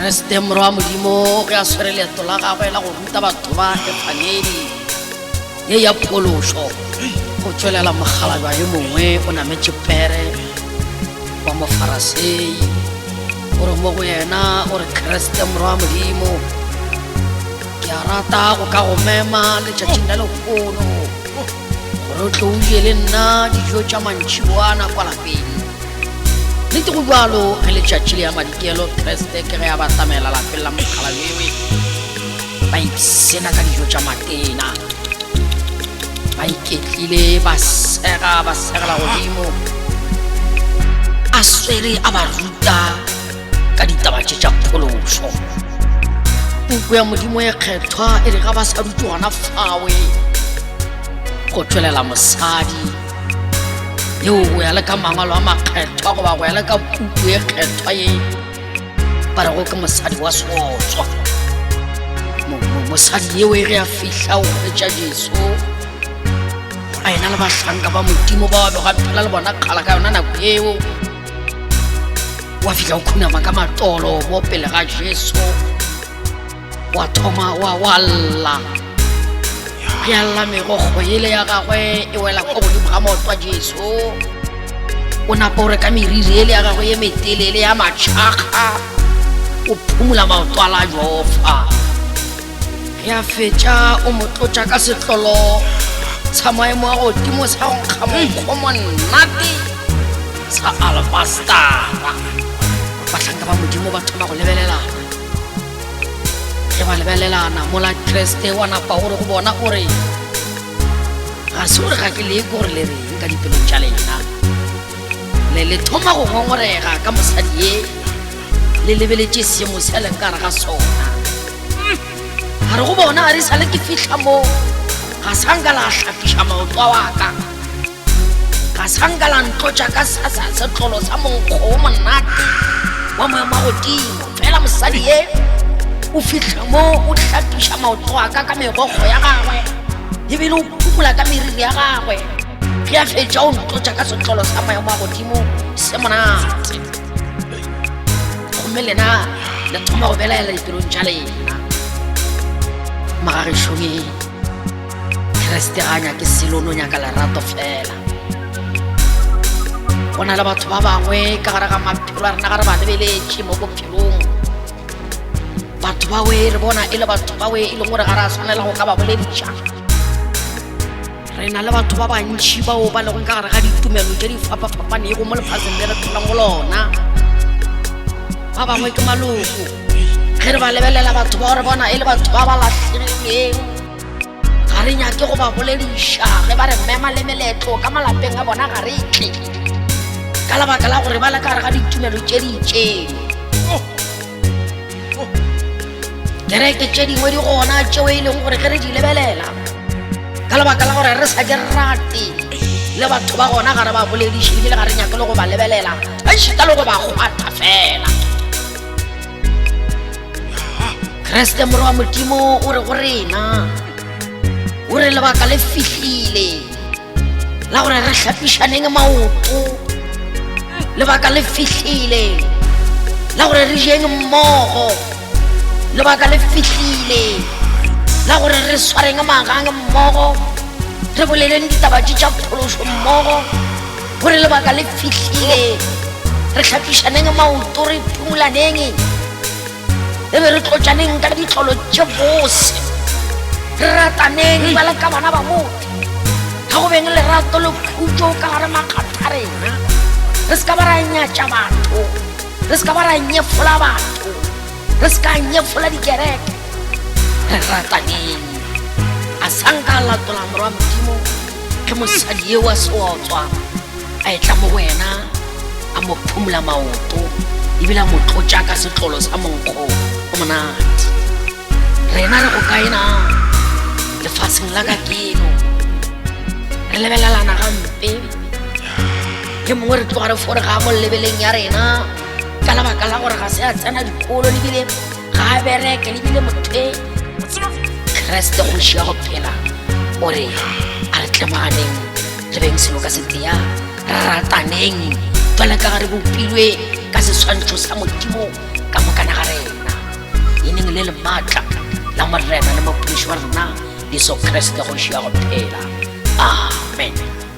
Kreste moro wa Modimo re a swere leeto la gagwe la go ruta batho ba efanedi ye ya pholoso go tswelela mogalaba yo mongwe o nametse pere wa mofarasei gore mo go yena o re Kreste moro wa Modimo ke a rata go ka go mema letšatšing la lekgono gore o tle o je le nna dijo tša mantšiboana kwa lapeng nete go bjalo ge letšatši le ya madikelo Kreste ke ge a batamela lapeng la mokgalabewe ba ipsena ka dijo tša matena ba iketlile ba segela godimo a swere a ba ruta ka ditaba tše tša pholoso puku ya Modimo e kgethwa e re ga ba sa dutse gona fawe go tswelela mosadi yo go ya le ka mangwalo a makgethwa goba go ya le ka puku e kgethwa ye ba re go ke mosadi wa seotswa mosadi yeo e ge ya fihla go kgetša Jesu a ena le bahlanka ba Modimo ba ba phela le bona kgala ka yona nako eo wa fihla o khunama ka matolo mo pele ga Jesu wa thoma wa lla ge a lla megogo ele ya gagwe e wela kwa godimo ga maoto a Jesu o napa o re ka meriri ele ya gagwe ye metelele ya matšhaga o phumula maoto a la Jofa ge a fetša o mo tlotša ka setlolo sa maemo a godimo sa go nkga monkgo monnate sa alabastara bahlanka ba Modimo ba thoma go lebelelana ge ba lebelelana mola Kreste wa napa gore go bona gore ga se gore ga ke leke gore le reng ka dipelong tša lena le thoma go ngongorega ka mosadi ye le lebeletše seemo se a leng ka re ga sona ga re go bona ga re sa le ke fitlha mo ga sanka la hlapiša maoto wa ka ga sanka la ntlotša ka setlolo sa monkgo o monate wa maemo a godimo fela mosadi ye o fitlha mo o hlapiša maoto wa ka megogo ya gagwe ebile o phumula ka meriri ya gagwe ge a fetša o ntlotša ka setlolo sa maemo a godimo se monate gomme lena le thoma go belaela dipelong tša lena magagešong e Kreste ga nyake selo no nyaka lerato fela go na le batho ba bangwe ka gare ga maphelo a rena ga re ba lebeletše mo bophelong batho bawe re bona e le batho bawe e leng gore ga re a tshwanela go ka ba bolediša re na le batho ba bantšhi bao ba lego ka gare ga ditumelo tše di fapafapanego mo lefaseng le re phelang go lona ba bangwe ke maloko ge re ba lebelela batho bao re bona e le batho ba ba latlhegileng ga re nyake go ba bolediša ge ba re mema le meletlo ka malapeng a bona ga re tle ka lebaka la gore ba le ka gare ga ditumelo tše di itšeng kereke tše dingwe di gona tšeo e leng gore ge re di lebelela ka lebaka la gore re sa di rate le batho ba gona ga re ba bolediše ebile ga re nyake le go ba lebelela a šita le go ba kgwatha fela Kreste moro wa Modimo o re go rena o re lebaka le fihlile la gore re hlapišaneng maoto lebaka le fihlile la gore re jeng mmogo lebaka le fihlile la gore re swareng magang mmogo re boleleng ditaba tša pholoso mmogo gore lebaka le fihlile re hlapišaneng maoto re phumulaneng e be re tlotšaneng ka ditlolo tše bose re rataneng ba le ka bana ba motho ga go beng lerato le khutšo ka gare makgatha rena re se ka ba ra nyatša batho re se ka ba ra nyefola batho re se ka nyefola dikereke re rataneng a sanka a latola moro wa Modimo ke mosadi eo a seotswa a etla mo wena a mo phumula maoto ebile a mo tlotša ka setlolo sa monkgo o monate rena re go kaena lefaseng la ka keno re lebelelana gampe ke mongwe re tloga re fore ga mo lebeleng ya rena ka lebaka la gore ga se a tsena dikolo lebile ga a bereke lebile motho Kreste go šia go phela o re a re tlemaganeng re beng selo ka setea re rataneng jwale ka gare bopilwe ka seswantšho sa Modimo ka mokana ga rena lefatsheng le le matla la morena le mophološi wa rena Jesu Kriste kgoši ya go phela. Amen.